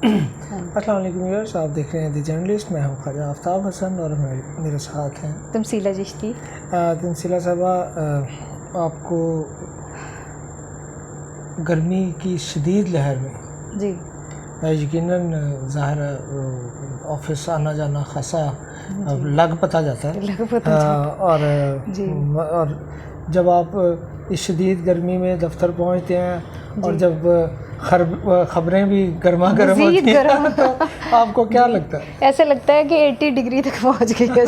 अस्सलाम वालेकुम व्यूअर्स, आप देख रहे हैं द जर्नलिस्ट। मैं हूं ख्वाजा आफ्ताब हसन और मेरे साथ हैं तमसीला चिश्ती। तमसीला साहबा, आपको गर्मी की शदीद लहर में जी यकीनन ज़ाहिर ऑफिस आना जाना खासा लग पता जाता है। और जब आप इस शदीद गर्मी में दफ्तर पहुंचते हैं और जब खबरें भी गर्मा गर्म होती हैं तो आपको क्या लगता है? ऐसे लगता है कि 80 डिग्री तक पहुंच गई है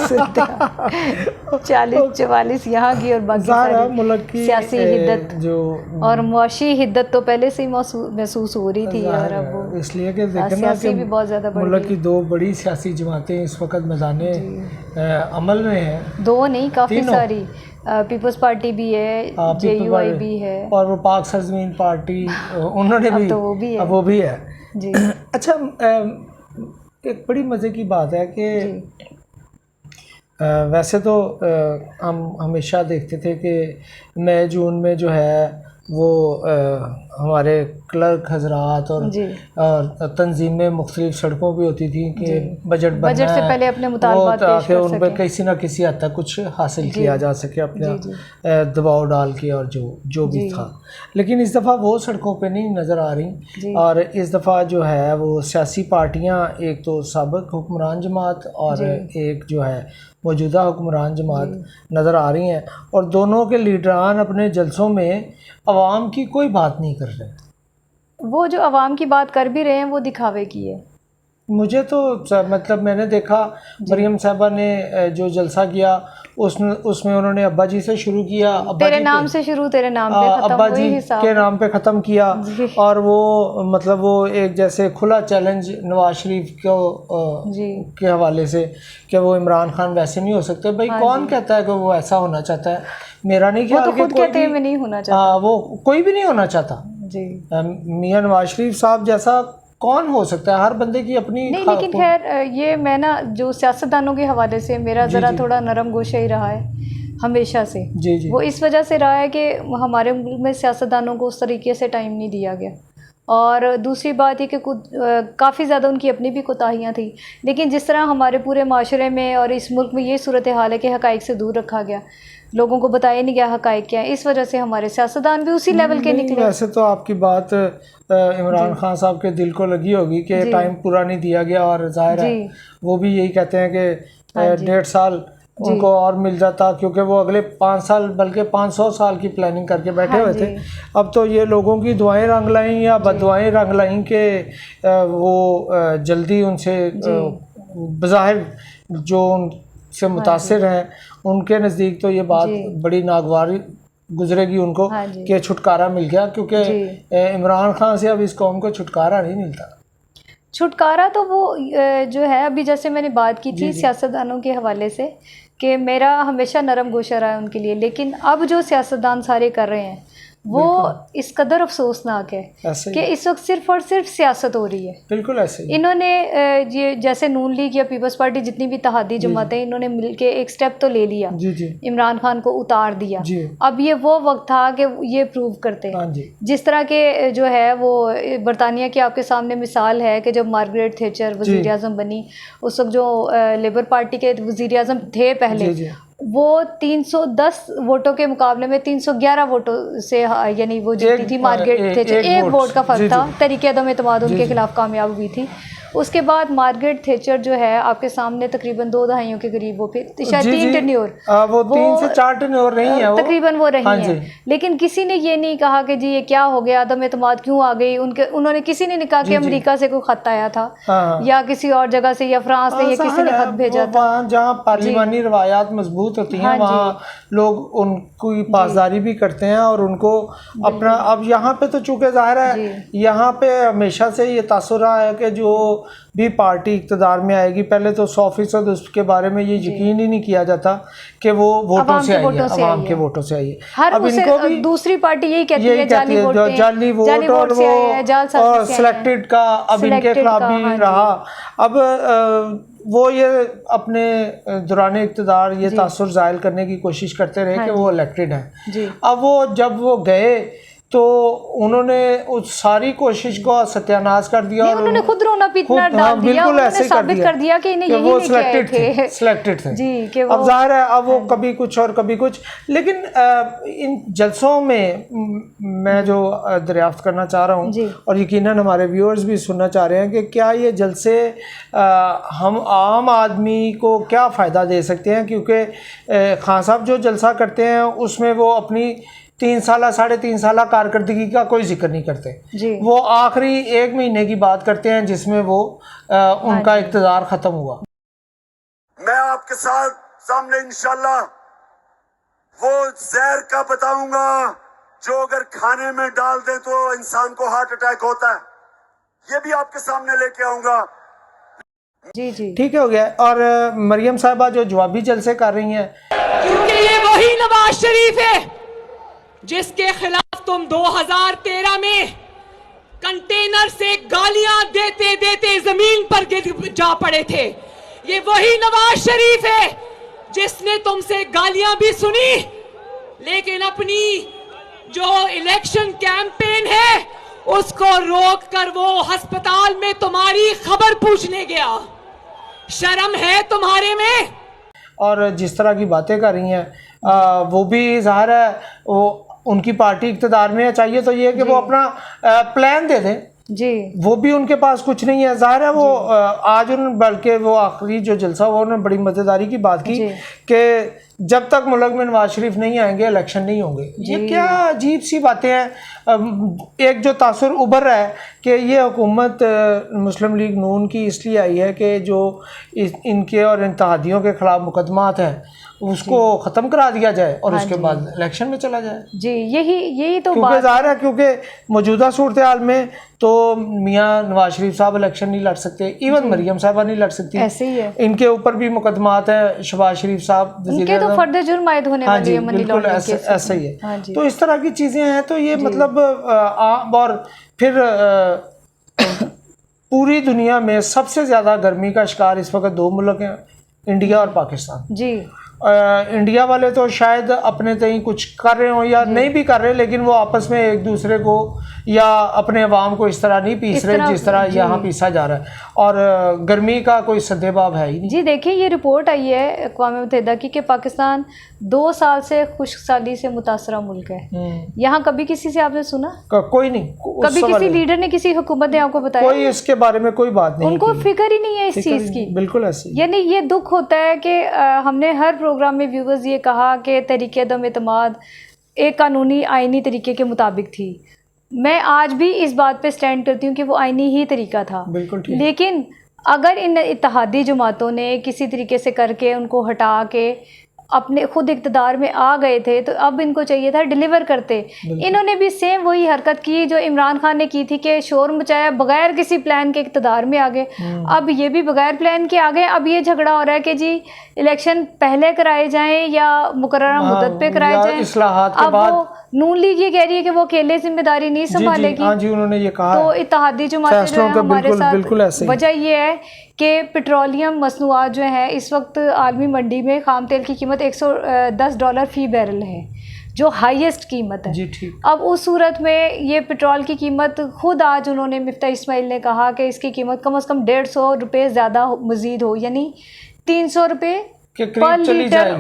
40-44 यहाँ की और बाकी सारी मुल्क की सियासी हिद्दत जो और मुआशी हिद्दत तो पहले से ही महसूस हो रही थी और अब वो इसलिए कि देखना कि भी बहुत ज़्यादा मुल्क की दो बड़ी सियासी जमातें इस वक्त मैदाने अमल में हैं। दो नहीं, काफ़ी सारी। पीपल्स पार्टी भी है, JUI भी है और वो पाक सरजमीन पार्टी उन्होंने भी, तो वो भी है, वो भी है जी। अच्छा, एक बड़ी मज़े की बात है कि वैसे तो हम हमेशा देखते थे कि मई जून में जो है वो हमारे क्लर्क हजरात और तंजीमें मुख्तलिफ सड़कों भी होती थी कि बजट से पहले अपने मुतालबात पेश कर उन पर किसी न किसी हद तक कुछ हासिल किया जा सके, अपना दबाव डाल के और जो भी था। लेकिन इस दफ़ा वो सड़कों पे नहीं नज़र आ रही और इस दफ़ा जो है वो सियासी पार्टियां, एक तो साबिक हुक्मरान जमात और एक जो है मौजूदा हुक्मरान जमात नज़र आ रही हैं और दोनों के लीडरान अपने जलसों में अवाम की कोई बात नहीं कर रहे। वो जो अवाम की बात कर भी रहे हैं वो दिखावे की है। मुझे तो मतलब मैंने देखा मरियम साहबा ने जो जलसा किया उसमें उन्होंने अब्बा जी से शुरू किया, तेरे नाम से शुरू, तेरे नाम पे खत्म, अब्बा जी के नाम पे ख़त्म किया। और वो मतलब वो एक जैसे खुला चैलेंज नवाज शरीफ को के हवाले से कि वो इमरान खान वैसे नहीं हो सकते। भाई कौन कहता है कि वो ऐसा होना चाहता है? मेरा नहीं ख्याल कि कोई भी नहीं होना चाहता, वो कोई भी नहीं होना चाहता जी। मियां नवाज शरीफ साहब जैसा कौन हो सकता है? हर बंदे की अपनी नहीं, लेकिन खैर ये मैं ना जो सियासतदानों के हवाले से मेरा ज़रा थोड़ा नरम गोशा ही रहा है हमेशा से। जी। वो इस वजह से रहा है कि हमारे मुल्क में सियासतदानों को उस तरीके से टाइम नहीं दिया गया और दूसरी बात ये कि काफ़ी ज़्यादा उनकी अपनी भी कोताहियाँ थी। लेकिन जिस तरह हमारे पूरे माशरे में और इस मुल्क में ये सूरत हाल है कि हक़ाइक़ से दूर रखा गया, लोगों को बताया नहीं गया हक़ाइक़ क्या है, इस वजह से हमारे सियासतदान भी उसी लेवल के निकले। वैसे तो आपकी बात इमरान खान साहब के दिल को लगी होगी कि टाइम पूरा नहीं दिया गया और ज़ाहिर है वो भी यही कहते हैं कि 1.5 साल उनको और मिल जाता, क्योंकि वो अगले 5 साल बल्कि 500 साल की प्लानिंग करके बैठे हुए थे। अब तो ये लोगों की दुआएं रंग लाईं या बददुआएं रंग लाईं कि वो जल्दी उनसे बज़ाहिर जो उनसे मुतासिर हैं उनके नज़दीक तो ये बात बड़ी नागवार गुजरेगी उनको कि छुटकारा मिल गया, क्योंकि इमरान खान से अब इस कौम को छुटकारा नहीं मिलता। छुटकारा तो वो जो है, अभी जैसे मैंने बात की थी सियासतदानों के हवाले से कि मेरा हमेशा नरम गोशा रहा है उनके लिए, लेकिन अब जो सियासतदान सारे कर रहे हैं वो इस कदर अफसोसनाक है कि इस वक्त सिर्फ और सिर्फ सियासत हो रही है। बिल्कुल ऐसे ही इन्होंने ये जैसे नून लीग या पीपल्स पार्टी जितनी भी तहादी जमातें, इन्होंने मिलके एक स्टेप तो ले लिया, इमरान खान को उतार दिया। अब ये वो वक्त था कि ये प्रूव करते, जिस तरह के जो है वो बरतानिया की आपके सामने मिसाल है कि जब मार्गरेट थैचर वज़ीर आज़म बनी, उस वक्त जो लेबर पार्टी के वज़ीर आज़म थे पहले, वो 310 वोटों के मुकाबले में 311 वोटों से यानी वो जीती थी मार्गरेट थैचर। एक वोट का फर्क था, तरीके अदम एतमाद उनके खिलाफ कामयाब हुई थी। उसके बाद मार्गरेट थैचर जो है आपके सामने तकरीबन 2 दहाइयों के करीब, वो फिर शायद 3 टेन्योर, वो 3 से 4 टेन्योर नहीं है, तकरीबन वो रही है। लेकिन किसी ने ये नहीं कहा कि जी ये क्या हो गया, अदम एतमाद क्यों आ गई उन्होंने किसी ने नहीं कहा कि अमेरिका से कोई खत आया था या किसी और जगह से या फ्रांस से या किसी ने खत भेजा था। जहाँ पार्लिमानी रवायात मजबूत होती हैं वहाँ लोग उनकी पासदारी भी करते हैं और उनको अपना, अब यहाँ पे तो चूँकि ज़ाहिर है यहाँ पे हमेशा से ये तासुर रहा है कि जो भी पार्टी इक़्तिदार में आएगी पहले तो 100% उसके बारे में ये यकीन ही नहीं किया जाता कि वो वोटों से आई है, अवाम के वोटों से आई है। अब इनको भी दूसरी पार्टी यही कहती है जाली वोट और वो सिलेक्टेड का अब इनके खिलाफ भी रहा। अब वो ये अपने दौरान इक़्तिदार ये तासुर ज़ाहिर करने की कोशिश करते रहे कि वो इलेक्टेड हैं। अब वो जब वो गए तो उन्होंने उस सारी कोशिश को सत्यानाश कर दिया और उन्होंने खुद रोना पीटना डाल दिया, उन्होंने साबित कर दिया कि इन्हें यही वो नहीं थे, सिलेक्टेड थे जी, कि अब जाहिर है अब वो कभी कुछ और कभी कुछ। लेकिन इन जलसों में मैं जो दरियाफ्त करना चाह रहा हूँ और यकीनन हमारे व्यूअर्स भी सुनना चाह रहे हैं कि क्या ये जलसे हम आम आदमी को क्या फ़ायदा दे सकते हैं, क्योंकि खान साहब जो जलसा करते हैं उसमें वो अपनी 3 साल 3.5 साल कारकर्दगी का कोई जिक्र नहीं करते जी। वो आखिरी 1 महीने की बात करते हैं जिसमें वो उनका इक़्तिदार ख़त्म हुआ। मैं आपके सामने इंशाल्लाह वो जहर का बताऊंगा जो अगर खाने में डाल दे तो इंसान को हार्ट अटैक होता है, ये भी आपके सामने लेके आऊंगा। जी जी ठीक हो गया। और मरियम साहिबा जो जवाबी जलसे कर रही हैं, क्योंकि ये वही नवाज शरीफ है जिसके खिलाफ तुम 2013 में कंटेनर से गालियां देते देते जमीन पर गिर जा पड़े थे। ये वही नवाज शरीफ है जिसने तुमसे गालियां भी सुनी, लेकिन अपनी जो इलेक्शन कैंपेन है उसको रोक कर वो अस्पताल में तुम्हारी खबर पूछने गया। शर्म है तुम्हारे में? और जिस तरह की बातें कर रही हैं वो भी ज़ाहिर है वो उनकी पार्टी इक़्तिदार में है, चाहिए तो ये कि वो अपना प्लान दे दें जी, वो भी उनके पास कुछ नहीं है। ज़ाहिर है वो आज बल्कि वो आखिरी जो जलसा हुआ उन्होंने बड़ी मज़ेदारी की बात की कि जब तक मुल्क में नवाज शरीफ नहीं आएंगे इलेक्शन नहीं होंगे। ये क्या अजीब सी बातें हैं। एक जो तासुर उभर रहा है कि ये हुकूमत मुस्लिम लीग नून की इसलिए आई है कि जो इनके और इत्तेहादियों के ख़िलाफ़ मुकदमात हैं उसको ख़त्म करा दिया जाए और उसके बाद इलेक्शन में चला जाए जी। यही तो क्योंकि ज़ाहिर है क्योंकि मौजूदा सूरत हाल में तो मियाँ नवाज शरीफ साहब इलेक्शन नहीं लड़ सकते, इवन मरियम साहबा नहीं लड़ सकती, ऐसे ही है। इनके ऊपर भी मुकदमात है, शहबाज शरीफ साहब उनके तो फर्द जुर्म आयद होने वाली है, बिल्कुल ऐसा ही है। तो इस तरह की चीज़ें हैं। तो ये मतलब और फिर पूरी दुनिया में सबसे ज़्यादा गर्मी का शिकार इस वक्त 2 मुल्क हैं, इंडिया और पाकिस्तान जी। इंडिया वाले तो शायद अपने तय कुछ कर रहे हो या नहीं भी कर रहे, लेकिन वो आपस में एक दूसरे को या अपने अवाम को इस तरह नहीं पीस रहे जिस तरह यहाँ पीसा जा रहा है, और गर्मी का कोई सद्देबाब है ही नहीं जी। देखिए ये रिपोर्ट आई है अक़वाम मुत्तहिदा की कि पाकिस्तान 2 साल से खुश्कसाली से मुतासरा मुल्क है। यहाँ कभी किसी से आपने सुना? कोई नहीं। कभी किसी लीडर ने, किसी हुकूमत ने आपको बताया? कोई इसके बारे में कोई बात नहीं, उनको फिक्र ही नहीं है इस चीज़ की। बिल्कुल ऐसे। यानी ये दुख होता है कि हमने हर प्रोग्राम में व्यूवर्स ये कहा कि तरीके अदम एतमाद एक कानूनी आइनी तरीके के मुताबिक थी। मैं आज भी इस बात पे स्टैंड करती हूँ कि वो आइनी ही तरीका था। बिल्कुल। लेकिन अगर इन इत्तेहादी जमातों ने किसी तरीके से करके उनको हटा के अपने खुद इक़्तिदार में आ गए थे तो अब इनको चाहिए था डिलीवर करते। इन्होंने भी सेम वही हरकत की जो इमरान खान ने की थी कि शोर मचाया, बगैर किसी प्लान के इक़्तिदार में आ गए। अब ये भी बगैर प्लान के आ गए। अब ये झगड़ा हो रहा है कि जी इलेक्शन पहले कराए जाएं या मुकर्ररा मुद्दत पे कराए जाएं। अब वो नून लीग ये कह रही है कि वो अकेले जिम्मेदारी नहीं संभालेगी। हाँ जी, उन्होंने ये कहा। तो इत्तेहादी जमातें जो है हमारे साथ, वजह ये है कि पेट्रोलियम मसनूआत जो है इस वक्त आलमी मंडी में खाम तेल की कीमत $110 फ़ी बैरल है, जो हाईएस्ट कीमत है जी। ठीक। अब उस सूरत में ये पेट्रोल की कीमत खुद आज उन्होंने मिफ्ता इस्माइल ने कहा कि इसकी कीमत कम से कम 150 रुपये ज़्यादा मज़ीद हो, यानी 300 रुपये पर लीटर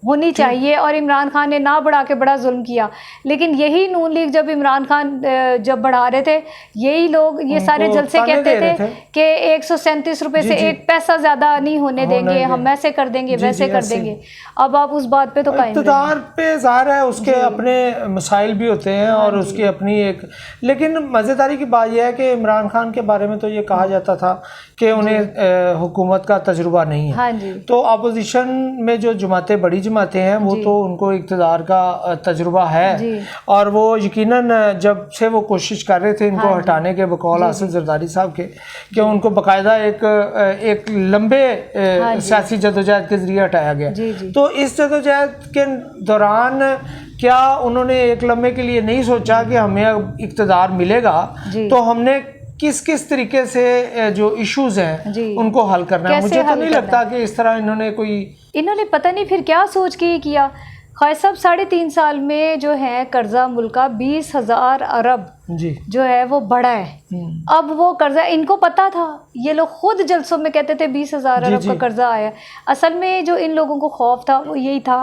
होनी चाहिए। और इमरान खान ने ना बढ़ा के बड़ा जुल्म किया। लेकिन यही नून लीग जब इमरान खान जब बढ़ा रहे थे, यही लोग ये सारे जलसे कहते थे कि 137 रुपये से 1 पैसा ज़्यादा नहीं होने देंगे, हम ऐसे कर देंगे वैसे कर देंगे। अब आप उस बात पे तो कायम इक़्तिदार पे ज़ाहिर है उसके अपने मसाइल भी होते हैं और उसकी अपनी एक, लेकिन मज़ेदारी की बात यह है कि इमरान खान के बारे में तो ये कहा जाता था कि उन्हें हुकूमत का तजुर्बा नहीं है। हाँ जी। तो अपोजिशन में जो जमातें बड़ी जमातें हैं वो तो उनको इक़्तिदार का तजुर्बा है, और वो यकीनन जब से वो कोशिश कर रहे थे इनको हटाने के, बकौल आसिफ जरदारी साहब के, कि उनको बाकायदा एक लंबे सियासी जदोजहद के ज़रिए हटाया गया। तो इस जदोजहद के दौरान क्या उन्होंने एक लम्हे के लिए नहीं सोचा कि हमें अब इक़्तिदार मिलेगा तो हमने किस किस तरीके से जो इश्यूज हैं उनको हल करना है? मुझे तो नहीं लगता कि इस तरह इन्होंने पता नहीं फिर क्या सोच के किया। ख्वाजा साहब 3.5 साल में जो है कर्जा मुल्क का 20,000 अरब जी जो है वो बढ़ा है। अब वो कर्जा इनको पता था, ये लोग खुद जलसों में कहते थे 20,000 अरब का कर्जा आया। असल में जो इन लोगों को खौफ था वो यही था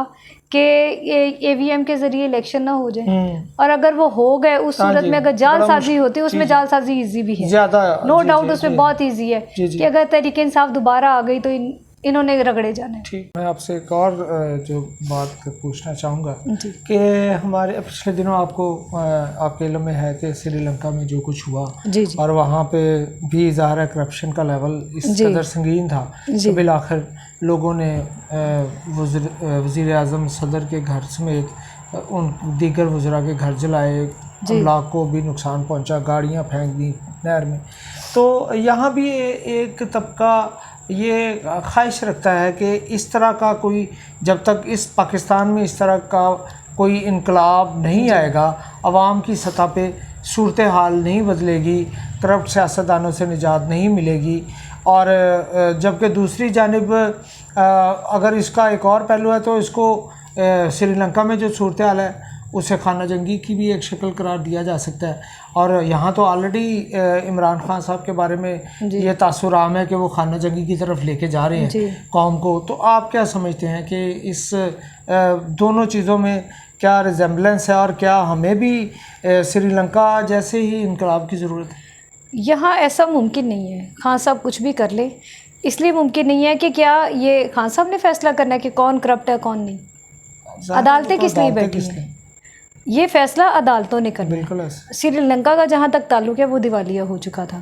कि AVM के जरिए इलेक्शन ना हो जाए, और अगर वो हो गए उस सूरत में अगर जालसाजी होती है, उसमें जालसाजी इजी भी है, नो डाउट उसमें बहुत इजी है कि अगर तहरीक इंसाफ दोबारा आ गई तो इन्होंने रगड़े जाने। ठीक, मैं आपसे एक और जो बात पूछना चाहूँगा कि हमारे पिछले दिनों आपके इल्म में है कि श्रीलंका में जो कुछ हुआ जी जी। और वहाँ पे भी ज़ाहिर है करप्शन का लेवल इस कदर संगीन था कि बिलाखिर लोगों ने वज़ीर आज़म सदर के घर समेत उन दीगर वज़रा के घर जलाए, अमलाक को भी नुकसान पहुँचा, गाड़ियाँ फेंक दी नहर में। तो यहाँ भी एक तबका ये ख्वाहिश रखता है कि इस तरह का कोई, जब तक इस पाकिस्तान में इस तरह का कोई इनकलाब नहीं आएगा, आवाम की सतह पे सूरत हाल नहीं बदलेगी, करप्ट सियासतदानों से निजात नहीं मिलेगी। और जबकि दूसरी जानिब अगर इसका एक और पहलू है तो इसको श्रीलंका में जो सूरत हाल है उसे खाना जंगी की भी एक शक्ल करार दिया जा सकता है। और यहाँ तो ऑलरेडी इमरान खान साहब के बारे में ये तासुर आम है कि वो खाना जंगी की तरफ लेके जा रहे हैं कौम को। तो आप क्या समझते हैं कि इस दोनों चीज़ों में क्या रिजेम्बलेंस है, और क्या हमें भी श्रीलंका जैसे ही इनकलाब की ज़रूरत है? यहाँ ऐसा मुमकिन नहीं है, खान साहब कुछ भी कर ले, इसलिए मुमकिन नहीं है कि क्या ये खान साहब ने फैसला करना है कि कौन करप्ट है कौन नहीं? अदालतें किस लिए बैठी हैं? ये फैसला अदालतों ने करना। बिल्कुल। श्रीलंका का जहाँ तक ताल्लुक है वो दिवालिया हो चुका था,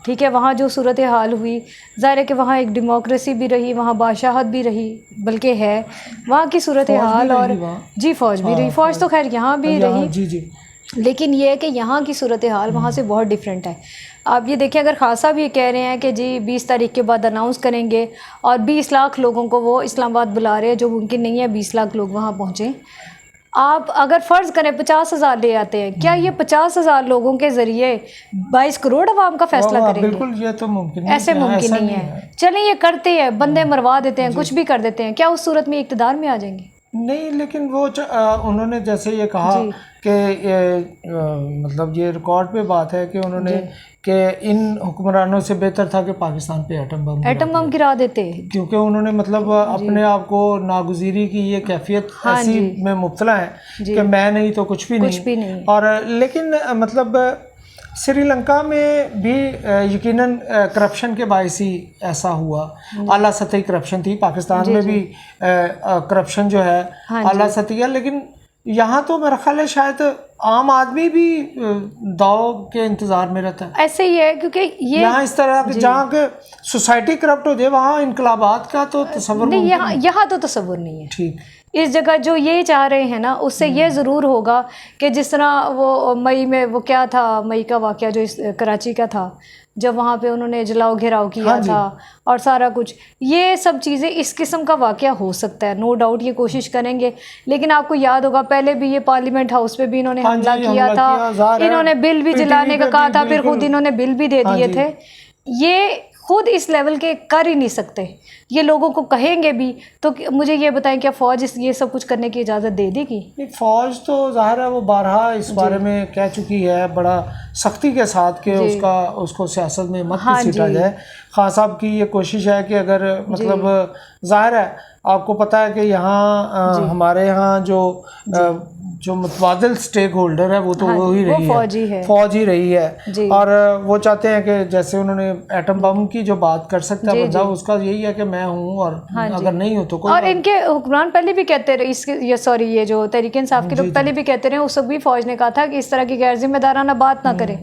ठीक है। वहाँ जो सूरत हाल हुई, ज़ाहिर है कि वहाँ एक डेमोक्रेसी भी रही, वहाँ बादशाहत भी रही, बल्कि है वहाँ की सूरत हाल, और जी फ़ौज भी रही, फ़ौज तो खैर यहाँ भी रही जी। लेकिन ये है कि यहाँ की सूरत हाल वहाँ से बहुत डिफरेंट है। आप ये देखिए, अगर खासा भी ये कह रहे हैं कि जी 20 तारीख के बाद अनाउंस करेंगे और 20 लाख लोगों को वो इस्लामाबाद बुला रहे हैं, जो मुमकिन नहीं है 20 लाख लोग वहाँ पहुँचें। आप अगर फ़र्ज़ करें 50,000 ले आते हैं, क्या ये 50,000 लोगों के ज़रिए 22 करोड़ आवाम का फ़ैसला करेंगे? बिल्कुल, ये तो मुमकिन नहीं, ऐसे मुमकिन नहीं है। चलें ये करते हैं, बंदे मरवा देते हैं, कुछ भी कर देते हैं, क्या उस सूरत में इक़्तिदार में आ जाएंगे? नहीं, लेकिन वो उन्होंने जैसे ये कहा कि मतलब ये रिकॉर्ड पे बात है कि उन्होंने कि इन हुक्मरानों से बेहतर था कि पाकिस्तान पे एटम बम गिरा देते, क्योंकि उन्होंने मतलब अपने आप को नागुज़ीरी की ये कैफियत ऐसी में मुब्तला है कि मैं नहीं तो कुछ भी नहीं। और लेकिन मतलब श्रीलंका में भी यकीनन करप्शन के बायस ही ऐसा हुआ, आला सतही करप्शन थी। पाकिस्तान में भी करप्शन जो है आला सतही है, लेकिन यहाँ तो मेरा ख्याल है शायद आम आदमी भी दाव के इंतज़ार में रहता है। ऐसे ही है, क्योंकि ये यहाँ इस तरह के जहाँ के सोसाइटी करप्ट हो जाए वहाँ इनकलाबात का तो तस्वुर नहीं, यहाँ तो तस्वुर नहीं है। ठीक, इस जगह जो ये चाह रहे हैं ना, उससे ये ज़रूर होगा कि जिस तरह वो मई में वो क्या था, मई का वाक़या जो इस कराची का था, जब वहाँ पे उन्होंने जलाओ घेराव किया था और सारा कुछ, ये सब चीज़ें इस किस्म का वाक़या हो सकता है, नो डाउट ये कोशिश करेंगे। लेकिन आपको याद होगा पहले भी ये पार्लियामेंट हाउस पे भी इन्होंने हमला किया था, इन्होंने बिल भी जलाने का कहा था, फिर खुद इन्होंने बिल भी दे दिए थे। ये खुद इस लेवल के कर ही नहीं सकते, ये लोगों को कहेंगे भी तो मुझे ये बताएं, क्या फ़ौज ये सब कुछ करने की इजाज़त दे देगी? फ़ौज तो ज़ाहिर है वो बारहा इस बारे में कह चुकी है बड़ा सख्ती के साथ कि उसको सियासत में मत घसीटा जाए। खान साहब की ये कोशिश है कि अगर मतलब ज़ाहिर है आपको पता है कि यहाँ हमारे यहाँ जो मुतबादिल स्टेक होल्डर है वो तो वो ही रही है, फौज ही रही है। और वो चाहते हैं कि जैसे उन्होंने एटम बम की जो बात कर सकता है बंदा, उसका यही है कि मैं हूँ और अगर नहीं हो तो कोई। और इनके हुक्मरान पहले भी कहते रहे, ये जो तहरीक इंसाफ के लोग पहले भी कहते रहे, उस वक्त भी फौज ने कहा था कि इस तरह की गैर जिम्मेदाराना बात ना करें।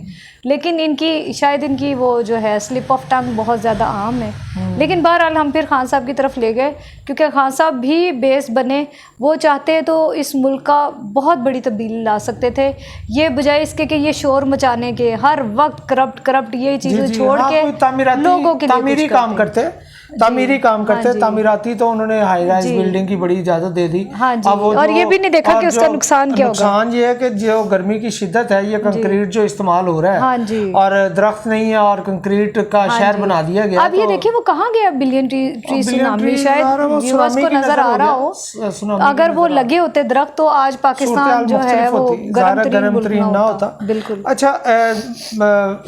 लेकिन इनकी वो जो है स्लिप ऑफ टंग बहुत ज़्यादा आम है। लेकिन बहरहाल हम फिर खान साहब की तरफ ले गए, क्योंकि खान साहब भी बेस बने, वो चाहते तो इस मुल्क का बहुत बड़ी तब्दीली ला सकते थे। ये बजाय इसके कि ये शोर मचाने के, हर वक्त करप्ट ये चीज़ें छोड़ के लोगों के तामीरी काम करते, तामीराती तो उन्होंने हाई राइज बिल्डिंग की बड़ी इजाजत दे दी। अब और ये भी नहीं देखा कि उसका नुकसान क्या होगा। नुकसान ये है कि जो गर्मी की शिद्दत है, ये कंक्रीट जो इस्तेमाल हो रहा है और दरख्त नहीं है और कंक्रीट का शहर बना दिया गया। अब ये देखिए वो कहाँ गया बिलियन ट्री सुनामी, शायद व्यूअर्स को नजर आ रहा हो, अगर वो लगे होते दरख्त तो आज पाकिस्तान जो है वो गर्म तरीन ना होता। बिल्कुल। अच्छा,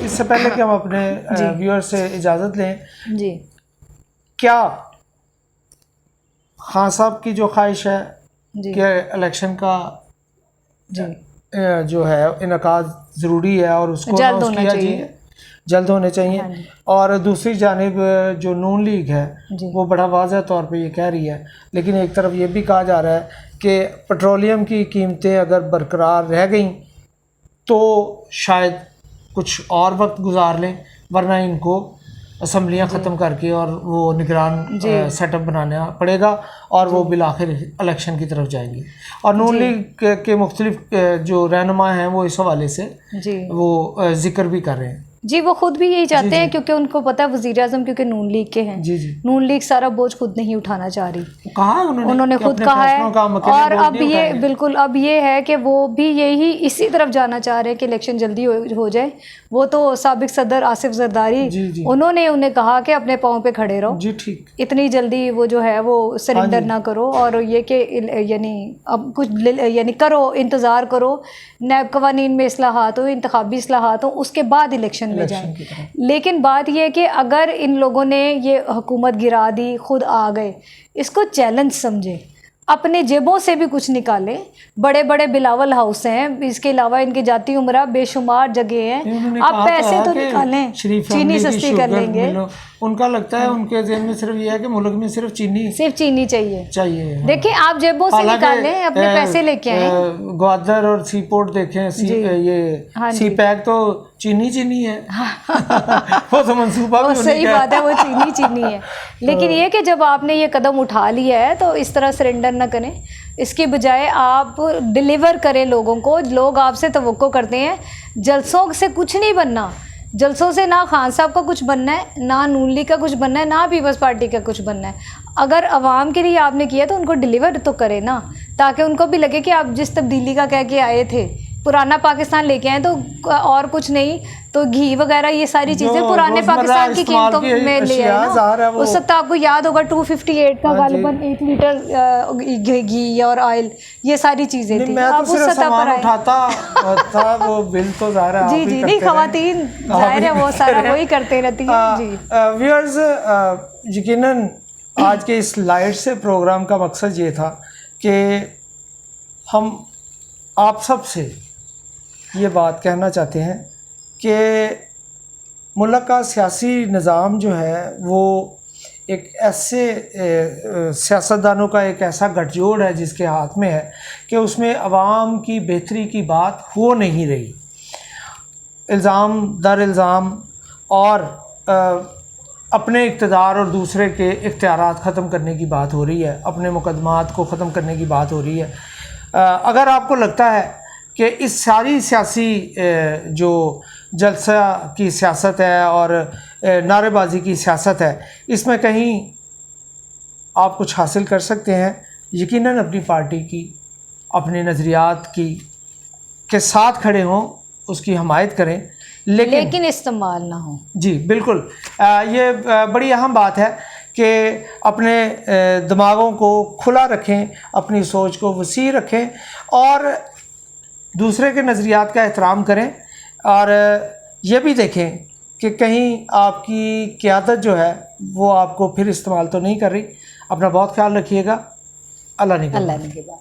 इससे पहले कि हम अपने व्यूअर्स से इजाज़त लें जी, क्या खान साहब की जो ख्वाहिश है कि इलेक्शन का जो है इनकाद ज़रूरी है और उसको जल्द होना चाहिए, जल्द होने चाहिए, और दूसरी जानिब जो नून लीग है वो बड़ा वाज़ह तौर पे ये कह रही है, लेकिन एक तरफ ये भी कहा जा रहा है कि पेट्रोलियम की कीमतें अगर बरकरार रह गई तो शायद कुछ और वक्त गुजार लें, वरना इनको असम्बलियाँ ख़त्म करके और वो निगरान सेटअप बनाना पड़ेगा और वो बिलाखिर इलेक्शन की तरफ जाएंगे। और नून लीग के मुख्तलिफ जो रहनुमा हैं वो इस हवाले से वो जिक्र भी कर रहे हैं। जी, वो खुद भी यही चाहते हैं क्योंकि उनको पता है वज़ीर आज़म क्योंकि नून लीग के हैं। नून लीग सारा बोझ खुद नहीं उठाना चाह रही, कहा उन्होंने खुद कहा है। और अब ये बिल्कुल अब ये है कि वो भी यही इसी तरफ जाना चाह रहे हैं कि इलेक्शन जल्दी हो जाए। वो तो साबिक सदर आसिफ जरदारी उन्होंने उन्हें कहा कि अपने पाँव पे खड़े रहो, ठीक, इतनी जल्दी वो जो है वो सरेंडर ना करो, और ये कि यानी अब कुछ यानी करो, इंतज़ार करो, नैब कवानीन में इस्लाहात हो, इंतखाबी इस्लाहात हो, उसके बाद इलेक्शन में जाए। लेकिन बात यह है कि अगर इन लोगों ने ये हुकूमत गिरा दी, खुद आ गए, इसको चैलेंज समझे, अपने जेबों से भी कुछ निकालें। बड़े बड़े बिलावल हाउस हैं, इसके अलावा इनकी जाती उम्रा बेशुमार जगह हैं, आप पैसे तो निकालें, चीनी सस्ती कर लेंगे। उनका लगता है उनके ज़हन में सिर्फ ये है कि मुल्क में सिर्फ चीनी चाहिए। देखिए आप जेबों से निकालें, अपने पैसे लेके आए। ग्वादर और सी पोर्ट देखें, ये सी पैक तो चीनी है। वो तो मंसूबा भी सही बात है, वो चीनी है। लेकिन ये कि जब आपने ये कदम उठा लिया है तो इस तरह सरेंडर ना करें, इसके बजाय आप डिलीवर करें लोगों को। लोग आपसे तवक्को करते हैं, जलसों से कुछ नहीं बनना, जलसों से ना खान साहब का कुछ बनना है, ना नून लीग का कुछ बनना है, ना पीपल्स पार्टी का कुछ बनना है। अगर आवाम के लिए आपने किया तो उनको डिलीवर तो करें ना, ताकि उनको भी लगे कि आप जिस तब्दीली का कह के आए थे, पुराना पाकिस्तान लेके आए, तो और कुछ नहीं तो घी वगैरह ये सारी चीज़ें पुराने पाकिस्तान की कीमतों में ले आए ना। उस वक्त आपको याद होगा 258 का गालिबन 1 लीटर घी और ऑयल, ये सारी चीज़ें थी। अब उस सतह पर उठाता था वो बिल तो ज़ाहिर है जी नहीं, ख़वातीन ज़ाहिर है वो सारा वही करते रहती हैं। जी व्यूअर्स, यकीनन आज के इस लाइट से प्रोग्राम का मकसद ये था कि हम आप सब से ये बात कहना चाहते हैं कि मुल्क का सियासी निज़ाम जो है वो एक ऐसे सियासतदानों का एक ऐसा गठजोड़ है जिसके हाथ में है कि उसमें अवाम की बेहतरी की बात हो नहीं रही। इल्ज़ाम दर इल्ज़ाम और अपने इक़्तिदार और दूसरे के इख्तियारात ख़त्म करने की बात हो रही है, अपने मुकदमात को ख़त्म करने की बात हो रही है। अगर आपको लगता है कि इस सारी सियासी जो जलसा की सियासत है और नारेबाजी की सियासत है, इसमें कहीं आप कुछ हासिल कर सकते हैं, यकीनन अपनी पार्टी की, अपने नज़रियात की के साथ खड़े हों, उसकी हमायत करें, लेकिन इस्तेमाल ना हो। जी बिल्कुल, ये बड़ी अहम बात है कि अपने दिमागों को खुला रखें, अपनी सोच को वसी रखें और दूसरे के नज़रियात का एहतराम करें, और ये भी देखें कि कहीं आपकी क़यादत जो है वो आपको फिर इस्तेमाल तो नहीं कर रही। अपना बहुत ख्याल रखिएगा। अल्लाह निगहबान।